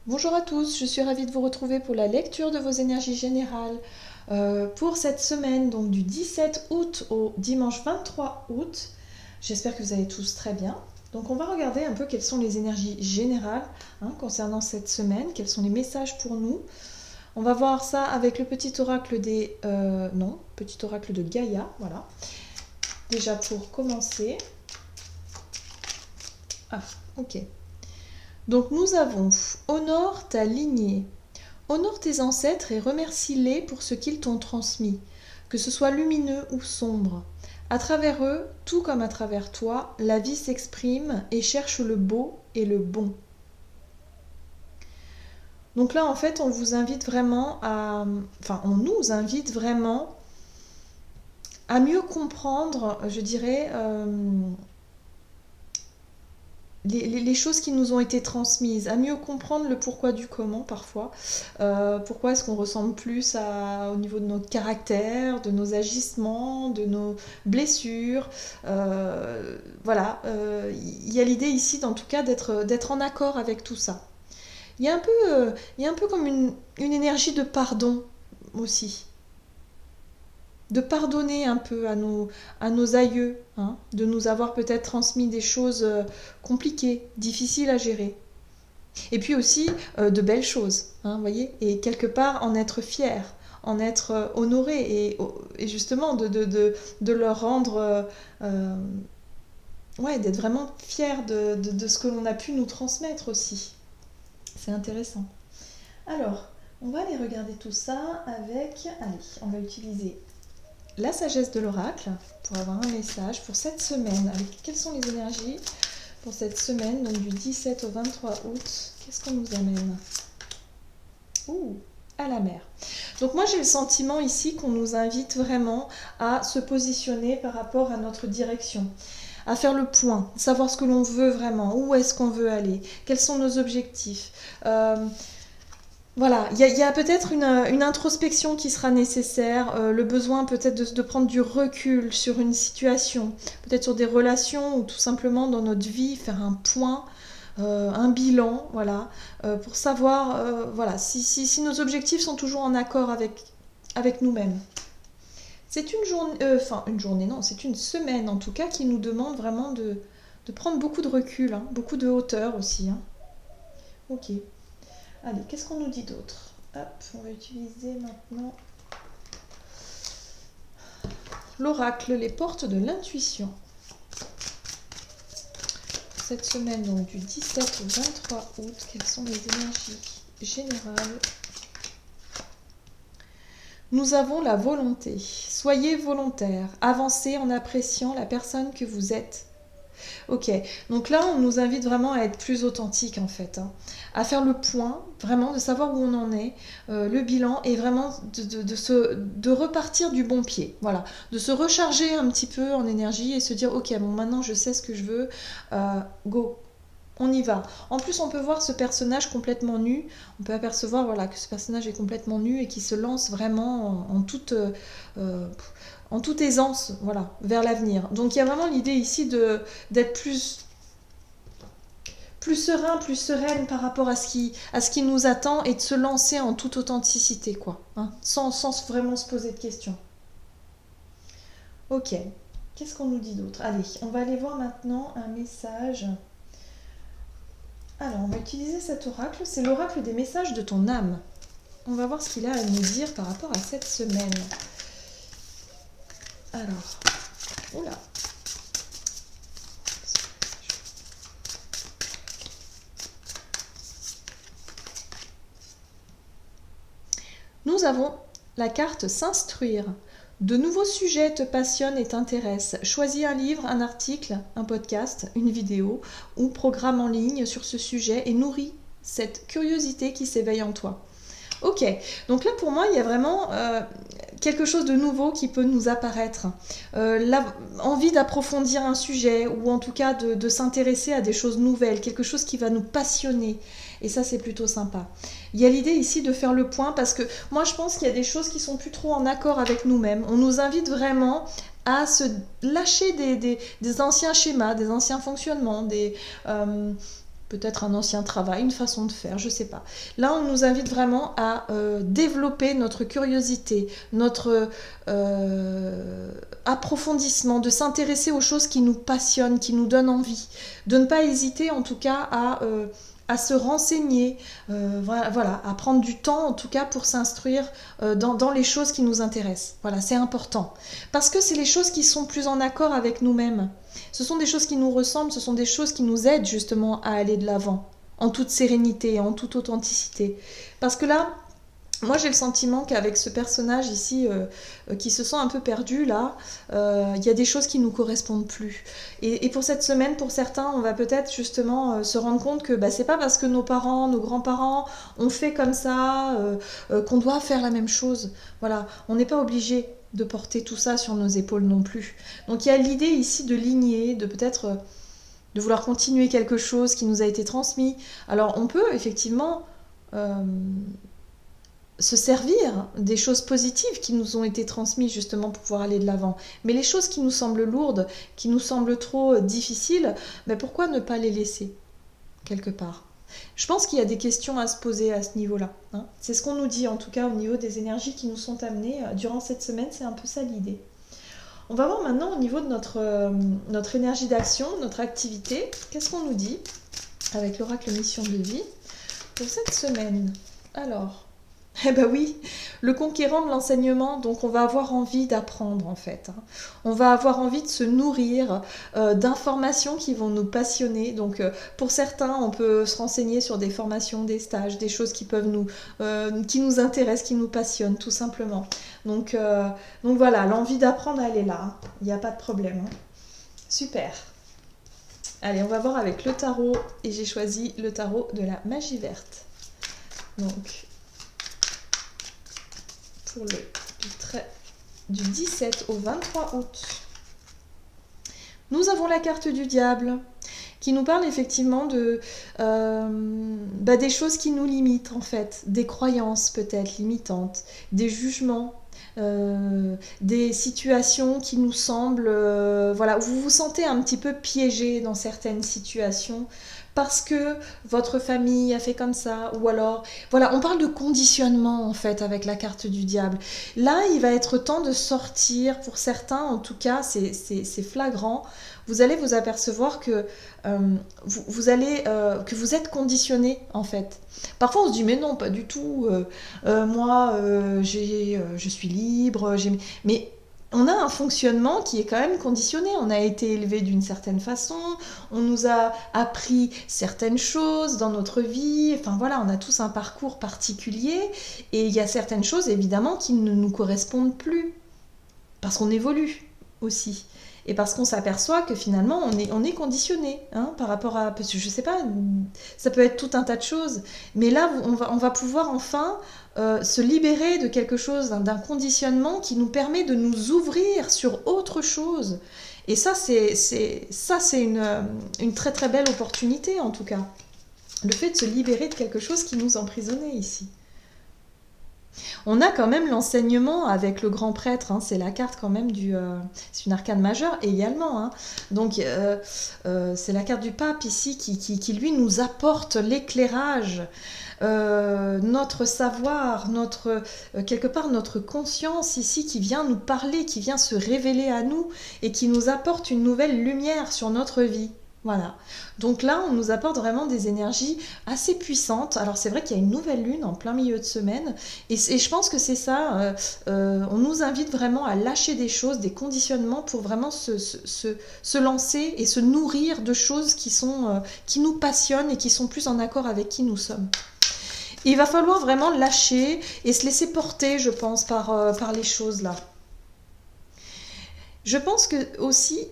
Bonjour à tous, je suis ravie de vous retrouver pour la lecture de vos énergies générales pour cette semaine, donc du 17 août au dimanche 23 août. J'espère que vous allez tous très bien. Donc on va regarder un peu quelles sont les énergies générales concernant cette semaine, quels sont les messages pour nous. On va voir ça avec le petit oracle petit oracle de Gaïa, voilà. Déjà pour commencer. Ah, ok. Donc nous avons « Honore ta lignée ». Honore tes ancêtres et remercie-les pour ce qu'ils t'ont transmis, que ce soit lumineux ou sombre. À travers eux, tout comme à travers toi, la vie s'exprime et cherche le beau et le bon. Donc là, en fait, on vous invite vraiment à... Enfin, on nous invite vraiment à mieux comprendre, je dirais... les choses qui nous ont été transmises, à mieux comprendre le pourquoi du comment parfois. Pourquoi est-ce qu'on ressemble plus au niveau de notre caractère, de nos agissements, de nos blessures. Voilà, il y a l'idée ici, en tout cas, d'être en accord avec tout ça. Il y a un peu comme une énergie de pardon aussi. De pardonner un peu à nos aïeux, de nous avoir peut-être transmis des choses compliquées, difficiles à gérer. Et puis aussi de belles choses, vous voyez, et quelque part en être fier, en être honoré, et justement de leur rendre, d'être vraiment fier de ce que l'on a pu nous transmettre aussi. C'est intéressant. Alors, on va aller regarder tout ça avec... Allez, on va utiliser la sagesse de l'oracle pour avoir un message pour cette semaine. Avec quelles sont les énergies pour cette semaine, donc du 17 au 23 août? Qu'est-ce qu'on nous amène? À la mer. Donc moi j'ai le sentiment ici qu'on nous invite vraiment à se positionner par rapport à notre direction, à faire le point, savoir ce que l'on veut vraiment, où est-ce qu'on veut aller, quels sont nos objectifs. Voilà, il y a peut-être une introspection qui sera nécessaire, le besoin peut-être de prendre du recul sur une situation, peut-être sur des relations ou tout simplement dans notre vie, faire un point, un bilan, voilà, pour savoir voilà, si nos objectifs sont toujours en accord avec nous-mêmes. C'est une journée, non, c'est une semaine en tout cas qui nous demande vraiment de prendre beaucoup de recul, beaucoup de hauteur aussi. Ok. Allez, qu'est-ce qu'on nous dit d'autre? Hop, on va utiliser maintenant l'oracle, les portes de l'intuition. Cette semaine, donc du 17 au 23 août, quelles sont les énergies générales? Nous avons la volonté. Soyez volontaire. Avancez en appréciant la personne que vous êtes. Ok, donc là on nous invite vraiment à être plus authentique en fait, à faire le point, vraiment de savoir où on en est, le bilan, et vraiment de repartir du bon pied, voilà, de se recharger un petit peu en énergie et se dire ok, bon maintenant je sais ce que je veux, go, on y va. En plus on peut voir ce personnage complètement nu, on peut apercevoir voilà, que ce personnage est complètement nu et qui se lance vraiment en toute aisance, voilà, vers l'avenir. Donc il y a vraiment l'idée ici d'être plus serein, plus sereine par rapport à ce qui nous attend, et de se lancer en toute authenticité, quoi, sans vraiment se poser de questions. Ok, qu'est-ce qu'on nous dit d'autre? Allez, on va aller voir maintenant un message. Alors, on va utiliser cet oracle, c'est l'oracle des messages de ton âme. On va voir ce qu'il a à nous dire par rapport à cette semaine. Alors, oula. Nous avons la carte s'instruire. De nouveaux sujets te passionnent et t'intéressent. Choisis un livre, un article, un podcast, une vidéo ou programme en ligne sur ce sujet et nourris cette curiosité qui s'éveille en toi. Ok, donc là pour moi il y a vraiment quelque chose de nouveau qui peut nous apparaître. L'envie d'approfondir un sujet, ou en tout cas de s'intéresser à des choses nouvelles, quelque chose qui va nous passionner. Et ça c'est plutôt sympa. Il y a l'idée ici de faire le point, parce que moi je pense qu'il y a des choses qui sont plus trop en accord avec nous-mêmes. On nous invite vraiment à se lâcher des anciens schémas, des anciens fonctionnements, peut-être un ancien travail, une façon de faire, je ne sais pas. Là, on nous invite vraiment à développer notre curiosité, notre approfondissement, de s'intéresser aux choses qui nous passionnent, qui nous donnent envie, de ne pas hésiter en tout cas à se renseigner, voilà, à prendre du temps en tout cas pour s'instruire dans les choses qui nous intéressent. Voilà, c'est important. Parce que c'est les choses qui sont plus en accord avec nous-mêmes. Ce sont des choses qui nous ressemblent, ce sont des choses qui nous aident justement à aller de l'avant, en toute sérénité, en toute authenticité. Parce que là, moi j'ai le sentiment qu'avec ce personnage ici qui se sent un peu perdu là, il y a des choses qui ne nous correspondent plus. Et pour cette semaine, pour certains, on va peut-être justement se rendre compte que c'est pas parce que nos parents, nos grands-parents ont fait comme ça qu'on doit faire la même chose. Voilà, on n'est pas obligé de porter tout ça sur nos épaules non plus. Donc il y a l'idée ici de lignée, de peut-être de vouloir continuer quelque chose qui nous a été transmis. Alors on peut effectivement se servir des choses positives qui nous ont été transmises justement pour pouvoir aller de l'avant. Mais les choses qui nous semblent lourdes, qui nous semblent trop difficiles, pourquoi ne pas les laisser quelque part? Je pense qu'il y a des questions à se poser à ce niveau-là. Hein. C'est ce qu'on nous dit en tout cas au niveau des énergies qui nous sont amenées durant cette semaine, c'est un peu ça l'idée. On va voir maintenant au niveau de notre énergie d'action, notre activité. Qu'est-ce qu'on nous dit avec l'oracle mission de vie pour cette semaine? Alors, eh ben oui, le conquérant de l'enseignement, donc on va avoir envie d'apprendre en fait. Hein. On va avoir envie de se nourrir d'informations qui vont nous passionner. Donc pour certains, on peut se renseigner sur des formations, des stages, des choses qui peuvent qui nous intéressent, qui nous passionnent tout simplement. Donc voilà, l'envie d'apprendre, elle est là. Hein. Il n'y a pas de problème. Hein. Super. Allez, on va voir avec le tarot et j'ai choisi le tarot de la magie verte. Donc pour du 17 au 23 août. Nous avons la carte du diable qui nous parle effectivement de des choses qui nous limitent en fait, des croyances peut-être limitantes, des jugements, des situations qui nous semblent, où vous vous sentez un petit peu piégé dans certaines situations parce que votre famille a fait comme ça, ou alors, voilà, on parle de conditionnement en fait avec la carte du diable. Là, il va être temps de sortir, pour certains en tout cas, c'est flagrant, vous allez vous apercevoir que que vous êtes conditionné en fait. Parfois on se dit mais non, pas du tout, moi je suis libre, mais on a un fonctionnement qui est quand même conditionné. On a été élevé d'une certaine façon, on nous a appris certaines choses dans notre vie, enfin voilà, on a tous un parcours particulier et il y a certaines choses évidemment qui ne nous correspondent plus parce qu'on évolue aussi. Et parce qu'on s'aperçoit que finalement on est conditionné par rapport à, parce que je sais pas, ça peut être tout un tas de choses, mais là on va pouvoir enfin se libérer de quelque chose, d'un conditionnement qui nous permet de nous ouvrir sur autre chose. Et ça c'est une très très belle opportunité en tout cas, le fait de se libérer de quelque chose qui nous emprisonnait ici. On a quand même l'enseignement avec le grand prêtre, hein, c'est la carte quand même c'est une arcane majeure également. Hein. Donc c'est la carte du pape ici qui lui nous apporte l'éclairage, notre savoir, quelque part notre conscience ici qui vient nous parler, qui vient se révéler à nous et qui nous apporte une nouvelle lumière sur notre vie. Voilà. Donc là, on nous apporte vraiment des énergies assez puissantes. Alors c'est vrai qu'il y a une nouvelle lune en plein milieu de semaine et je pense que c'est ça. On nous invite vraiment à lâcher des choses, des conditionnements pour vraiment se lancer et se nourrir de choses qui nous passionnent et qui sont plus en accord avec qui nous sommes. Et il va falloir vraiment lâcher et se laisser porter, je pense, par les choses là. Je pense que aussi,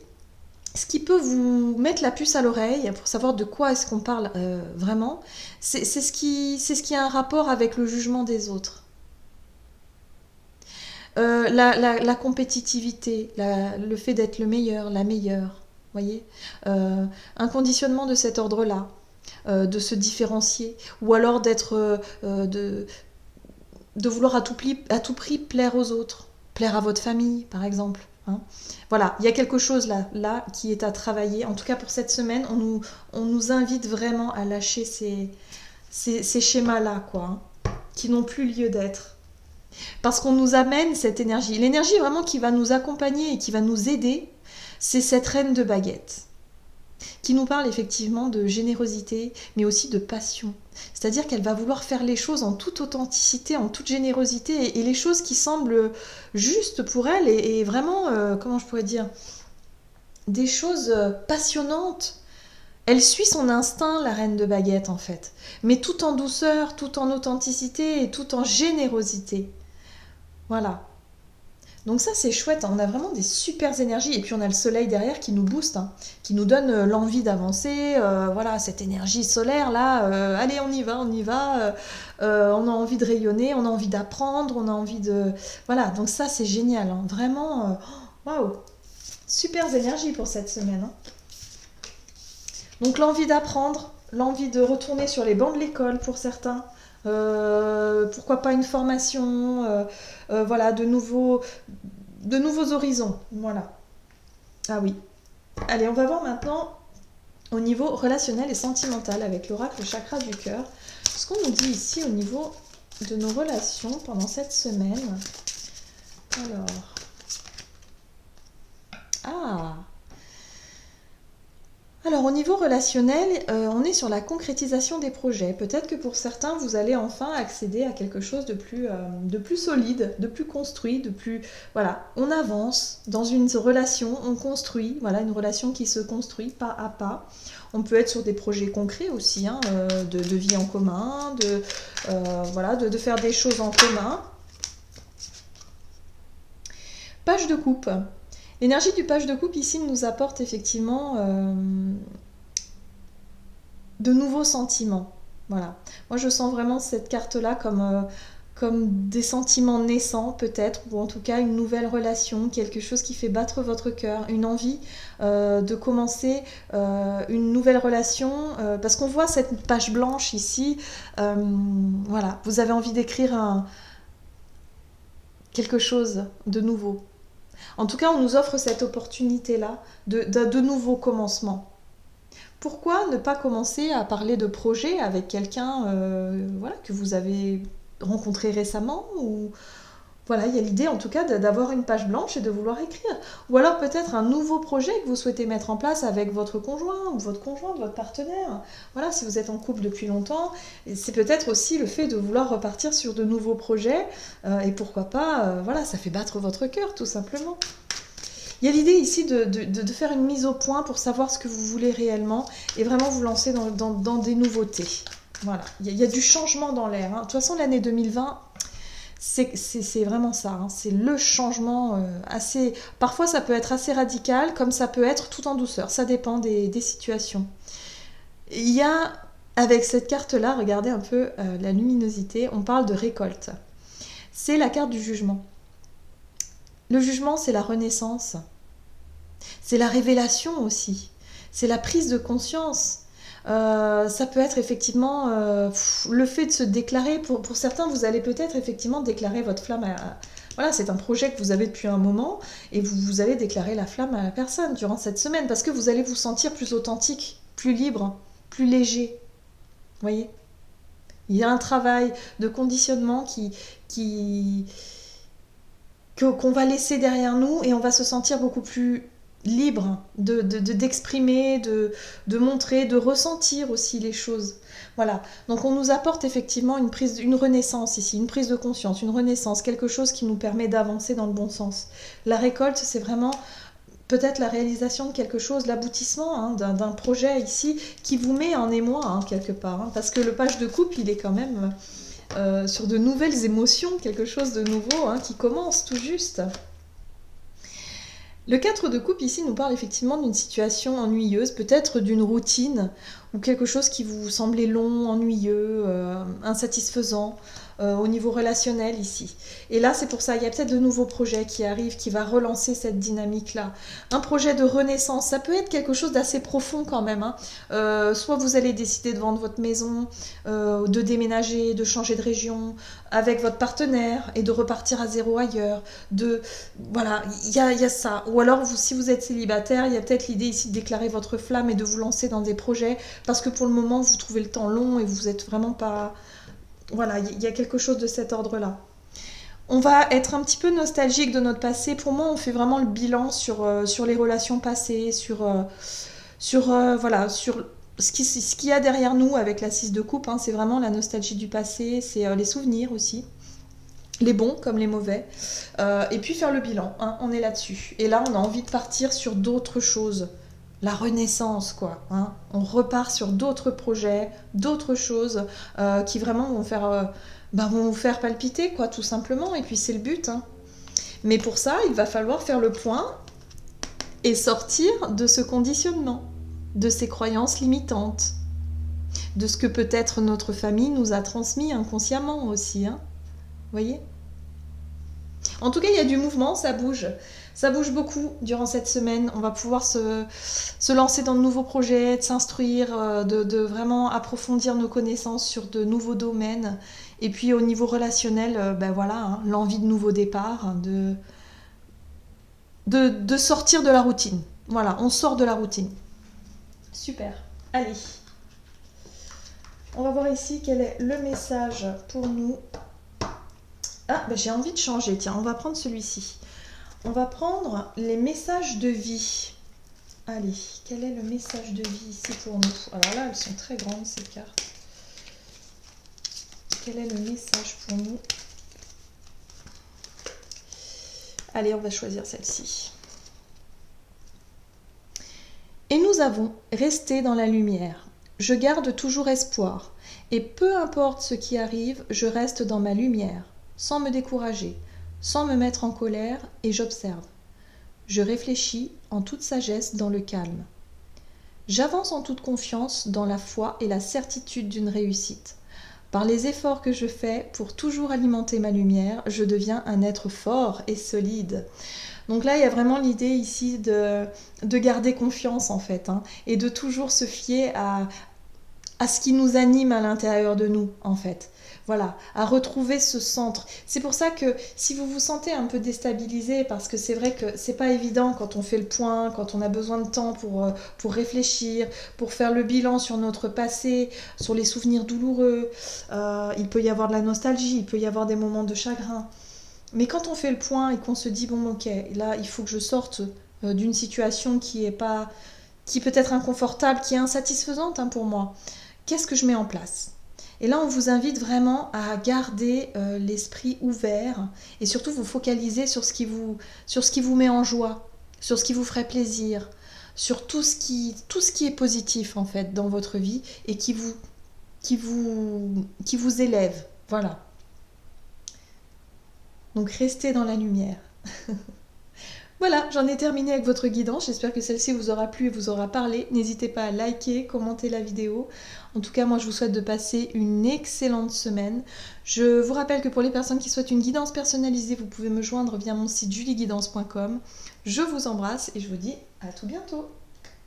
ce qui peut vous mettre la puce à l'oreille pour savoir de quoi est-ce qu'on parle vraiment, c'est ce qui a un rapport avec le jugement des autres. La compétitivité, le fait d'être le meilleur, la meilleure, voyez, un conditionnement de cet ordre-là, de se différencier, ou alors de vouloir à tout prix plaire aux autres, plaire à votre famille, par exemple. hein. Voilà, il y a quelque chose là qui est à travailler. En tout cas, pour cette semaine, on nous invite vraiment à lâcher ces schémas-là, quoi, hein, qui n'ont plus lieu d'être. Parce qu'on nous amène cette énergie. L'énergie vraiment qui va nous accompagner et qui va nous aider, c'est cette reine de baguette, qui nous parle effectivement de générosité, mais aussi de passion. C'est-à-dire qu'elle va vouloir faire les choses en toute authenticité, en toute générosité, et les choses qui semblent justes pour elle, et vraiment, comment je pourrais dire, des choses passionnantes. Elle suit son instinct, la reine de baguette, en fait, mais tout en douceur, tout en authenticité, et tout en générosité. Voilà. Donc ça c'est chouette, hein. On a vraiment des super énergies et puis on a le soleil derrière qui nous booste, hein, qui nous donne l'envie d'avancer, voilà, cette énergie solaire là, allez on y va, on a envie de rayonner, on a envie d'apprendre, on a envie de... Voilà, donc ça c'est génial, hein. Vraiment, waouh, super énergie pour cette semaine, hein. Donc l'envie d'apprendre, l'envie de retourner sur les bancs de l'école pour certains, pourquoi pas une formation, voilà, de nouveaux horizons. Voilà. Ah oui. Allez, on va voir maintenant au niveau relationnel et sentimental avec l'oracle chakra du cœur. Ce qu'on nous dit ici au niveau de nos relations pendant cette semaine. Alors. Ah. Alors au niveau relationnel, on est sur la concrétisation des projets. Peut-être que pour certains, vous allez enfin accéder à quelque chose de plus solide, de plus construit, de plus... Voilà, on avance dans une relation, on construit, voilà, une relation qui se construit pas à pas. On peut être sur des projets concrets aussi, hein, de vie en commun, voilà, de faire des choses en commun. Page de coupe. L'énergie du page de coupe ici nous apporte effectivement de nouveaux sentiments. Voilà. Moi je sens vraiment cette carte-là comme des sentiments naissants peut-être, ou en tout cas une nouvelle relation, quelque chose qui fait battre votre cœur, une envie de commencer une nouvelle relation, parce qu'on voit cette page blanche ici, voilà, vous avez envie d'écrire quelque chose de nouveau. En tout cas, on nous offre cette opportunité-là de nouveaux commencements. Pourquoi ne pas commencer à parler de projets avec quelqu'un voilà, que vous avez rencontré récemment ou... Voilà, il y a l'idée en tout cas d'avoir une page blanche et de vouloir écrire. Ou alors peut-être un nouveau projet que vous souhaitez mettre en place avec votre conjoint ou votre conjointe, votre partenaire. Voilà, si vous êtes en couple depuis longtemps, c'est peut-être aussi le fait de vouloir repartir sur de nouveaux projets. Et pourquoi pas, voilà, ça fait battre votre cœur tout simplement. Il y a l'idée ici de faire une mise au point pour savoir ce que vous voulez réellement et vraiment vous lancer dans des nouveautés. Voilà, il y a du changement dans l'air, hein. De toute façon, l'année 2020... C'est vraiment ça, hein. C'est le changement assez... Parfois ça peut être assez radical, comme ça peut être tout en douceur, ça dépend des situations. Il y a, avec cette carte-là, regardez un peu la luminosité, on parle de récolte. C'est la carte du jugement. Le jugement, c'est la renaissance, c'est la révélation aussi, c'est la prise de conscience. Ça peut être effectivement le fait de se déclarer. Pour certains, vous allez peut-être effectivement déclarer votre flamme Voilà, c'est un projet que vous avez depuis un moment et vous allez déclarer la flamme à la personne durant cette semaine parce que vous allez vous sentir plus authentique, plus libre, plus léger. Vous voyez ? Il y a un travail de conditionnement qu'on va laisser derrière nous et on va se sentir beaucoup plus libre d'exprimer, de montrer, de ressentir aussi les choses. Voilà, donc on nous apporte effectivement une renaissance ici, une prise de conscience, une renaissance, quelque chose qui nous permet d'avancer dans le bon sens. La récolte, c'est vraiment peut-être la réalisation de quelque chose, l'aboutissement, hein, d'un projet ici qui vous met en émoi, hein, quelque part, hein, parce que le page de coupe, il est quand même sur de nouvelles émotions, quelque chose de nouveau, hein, qui commence tout juste. Le 4 de coupe ici nous parle effectivement d'une situation ennuyeuse, peut-être d'une routine ou quelque chose qui vous semblait long, ennuyeux, insatisfaisant au niveau relationnel ici. Et là, c'est pour ça, il y a peut-être de nouveaux projets qui arrivent, qui va relancer cette dynamique-là. Un projet de renaissance, ça peut être quelque chose d'assez profond quand même, hein. Soit vous allez décider de vendre votre maison, de déménager, de changer de région avec votre partenaire et de repartir à zéro ailleurs. Voilà, il y a ça. Ou alors, si vous êtes célibataire, il y a peut-être l'idée ici de déclarer votre flamme et de vous lancer dans des projets parce que pour le moment, vous trouvez le temps long et vous n'êtes vraiment pas... Voilà, il y a quelque chose de cet ordre-là. On va être un petit peu nostalgique de notre passé. Pour moi, on fait vraiment le bilan sur les relations passées, voilà, sur ce qu'il y a derrière nous avec la 6 de coupe. Hein. C'est vraiment la nostalgie du passé, c'est les souvenirs aussi. Les bons comme les mauvais. Et puis faire le bilan, hein, on est là-dessus. Et là, on a envie de partir sur d'autres choses. La renaissance, quoi. Hein. On repart sur d'autres projets, d'autres choses qui vraiment vont vous faire palpiter, quoi, tout simplement. Et puis c'est le but. Hein. Mais pour ça, il va falloir faire le point et sortir de ce conditionnement, de ces croyances limitantes, de ce que peut-être notre famille nous a transmis inconsciemment aussi. Hein. Vous voyez ? En tout cas, il y a du mouvement, ça bouge. Ça bouge beaucoup durant cette semaine. On va pouvoir se lancer dans de nouveaux projets, de s'instruire, de vraiment approfondir nos connaissances sur de nouveaux domaines. Et puis au niveau relationnel, ben voilà, hein, l'envie de nouveaux départs, hein, de sortir de la routine. Voilà, on sort de la routine. Super. Allez. On va voir ici quel est le message pour nous. Ah, ben j'ai envie de changer. Tiens, on va prendre celui-ci. On va prendre les messages de vie. Allez, quel est le message de vie ici pour nous? Alors là, elles sont très grandes, ces cartes. Quel est le message pour nous? Allez, on va choisir celle-ci. Et nous avons resté dans la lumière. Je garde toujours espoir. Et peu importe ce qui arrive, je reste dans ma lumière, sans me décourager, sans me mettre en colère, et j'observe. Je réfléchis en toute sagesse dans le calme. J'avance en toute confiance dans la foi et la certitude d'une réussite. Par les efforts que je fais pour toujours alimenter ma lumière, je deviens un être fort et solide. Donc là, il y a vraiment l'idée ici de garder confiance en fait, hein, et de toujours se fier à ce qui nous anime à l'intérieur de nous en fait. Voilà, à retrouver ce centre. C'est pour ça que si vous vous sentez un peu déstabilisé, parce que c'est vrai que c'est pas évident quand on fait le point, quand on a besoin de temps pour réfléchir, pour faire le bilan sur notre passé, sur les souvenirs douloureux, il peut y avoir de la nostalgie, il peut y avoir des moments de chagrin. Mais quand on fait le point et qu'on se dit, bon ok, là il faut que je sorte d'une situation qui peut être inconfortable, qui est insatisfaisante pour moi, qu'est-ce que je mets en place ? Et là, on vous invite vraiment à garder l'esprit ouvert et surtout vous focaliser sur ce qui vous met en joie, sur ce qui vous ferait plaisir, sur tout ce qui est positif en fait dans votre vie et qui vous élève. Voilà. Donc restez dans la lumière. Voilà, j'en ai terminé avec votre guidance. J'espère que celle-ci vous aura plu et vous aura parlé. N'hésitez pas à liker, commenter la vidéo. En tout cas, moi, je vous souhaite de passer une excellente semaine. Je vous rappelle que pour les personnes qui souhaitent une guidance personnalisée, vous pouvez me joindre via mon site julieguidance.com. Je vous embrasse et je vous dis à tout bientôt.